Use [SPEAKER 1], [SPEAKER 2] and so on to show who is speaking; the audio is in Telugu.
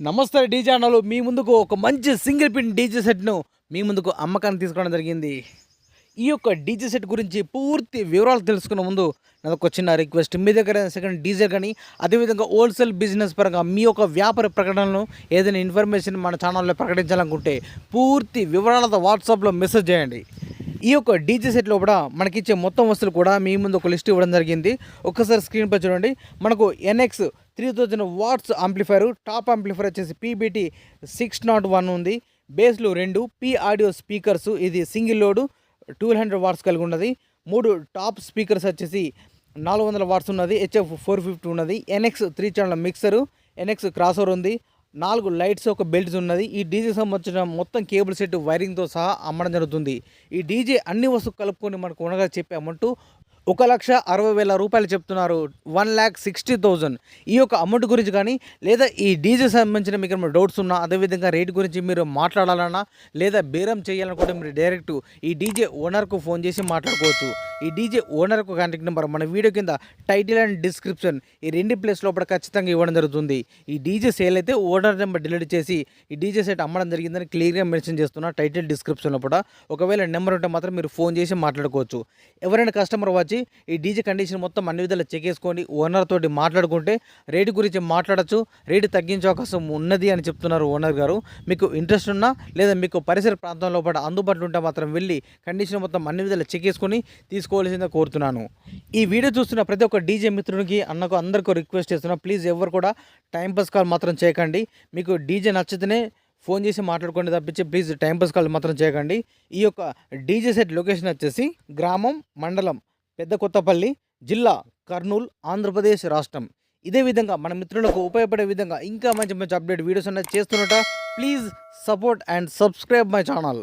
[SPEAKER 1] నమస్తే డీజే అన్నలు మీ ముందుకు ఒక మంచి సింగిల్ పిన్ డీజే సెట్ను మీ ముందుకు అమ్మకాన్ని తీసుకోవడం జరిగింది. ఈ యొక్క డీజే సెట్ గురించి పూర్తి వివరాలు తెలుసుకునే ముందు నాకు ఒక చిన్న రిక్వెస్ట్. మీ దగ్గర సెకండ్ డీజే కానీ అదేవిధంగా హోల్సేల్ బిజినెస్ పరంగా మీ యొక్క వ్యాపార ప్రకటనలను ఏదైనా ఇన్ఫర్మేషన్ మన ఛానల్లో ప్రకటించాలనుకుంటే పూర్తి వివరాలతో వాట్సాప్లో మెసేజ్ చేయండి. ఈ యొక్క డీజే సెట్ లోపల మనకిచ్చే మొత్తం వస్తువులు కూడా మీ ముందు ఒక లిస్ట్ ఇవ్వడం జరిగింది. ఒక్కసారి స్క్రీన్పై చూడండి. మనకు NX 3000 watts amplifier, top amplifier వచ్చేసి పీబీటీ 601 ఉంది. బేస్లు 2, పీ ఆడియో స్పీకర్స్, ఇది సింగిల్ లోడు 1200 వాట్స్ కలిగి ఉన్నది. 3 టాప్ స్పీకర్స్ వచ్చేసి 400 వాట్స్ ఉన్నది. హెచ్ఎఫ్ 450 ఉన్నది. NX 3 channel mixer, NX cross over ఉంది. 4 లైట్స్, ఒక బెల్ట్స్ ఉన్నది. ఈ డీజే సంబంధించిన మొత్తం కేబుల్ సెట్ వైరింగ్తో సహా అమ్మడం జరుగుతుంది. ఈ డీజే అన్ని వస్తువులు కలుపుకొని మనకు ఉండగా చెప్పే అమౌంట్ 1,60,000 రూపాయలు చెప్తున్నారు. 1,60,000. ఈ యొక్క అమౌంట్ గురించి కానీ లేదా ఈ డీజే సంబంధించిన మీకు ఏమైనా డౌట్స్ ఉన్నా, అదేవిధంగా రేట్ గురించి మీరు మాట్లాడాలన్నా లేదా బేరం చేయాలనుకుంటే మీరు డైరెక్ట్ ఈ డీజే ఓనర్కు ఫోన్ చేసి మాట్లాడుకోవచ్చు. ఈ డీజే ఓనర్కు కాంటాక్ట్ నెంబర్ మన వీడియో కింద టైటిల్ అండ్ డిస్క్రిప్షన్ ఈ 2 ప్లేస్ లోపల ఖచ్చితంగా ఇవ్వడం జరుగుతుంది. ఈ డీజే సేల్ అయితే ఓనర్ నెంబర్ డిలీట్ చేసి ఈ డీజే సెట్ అమ్మడం జరిగిందని క్లియర్గా మెన్షన్ చేస్తున్నా టైటిల్ డిస్క్రిప్షన్ లోపల. ఒకవేళ నెంబర్ ఉంటే మాత్రం మీరు ఫోన్ చేసి మాట్లాడుకోవచ్చు. ఎవరైనా కస్టమర్ వచ్చి ఈ డీజే కండిషన్ మొత్తం అన్ని విధాలు చెక్ చేసుకొని ఓనర్ తోటి మాట్లాడుకుంటే రేటు గురించి మాట్లాడచ్చు, రేటు తగ్గించే అవకాశం ఉన్నది అని చెప్తున్నారు ఓనర్ గారు. మీకు ఇంట్రెస్ట్ ఉన్నా లేదా మీకు పరిసర ప్రాంతంలో పాటు అందుబాటులో ఉంటే మాత్రం వెళ్ళి కండిషన్ మొత్తం అన్ని విధాలు చెక్ చేసుకొని తీసుకోవాల్సిందే కోరుతున్నాను. ఈ వీడియో చూస్తున్న ప్రతి ఒక్క డీజే మిత్రునికి అన్నకు అందరికీ రిక్వెస్ట్ చేస్తున్నా, ప్లీజ్ ఎవరు కూడా టైంపాస్ కాల్ మాత్రం చేయకండి. మీకు డీజే నచ్చితేనే ఫోన్ చేసి మాట్లాడుకోండి తప్పించి ప్లీజ్ టైంపాస్ కాల్ మాత్రం చేయకండి. ఈ యొక్క డీజే సెట్ లొకేషన్ వచ్చేసి గ్రామం, మండలం పెద్ద కొత్తపల్లి, జిల్లా కర్నూలు, ఆంధ్రప్రదేశ్ రాష్ట్రం. ఇదే విధంగా మన మిత్రులకు ఉపయోగపడే విధంగా ఇంకా మంచి మంచి అప్డేట్ వీడియోస్ అనేది చేస్తున్నట. Please support and subscribe my channel.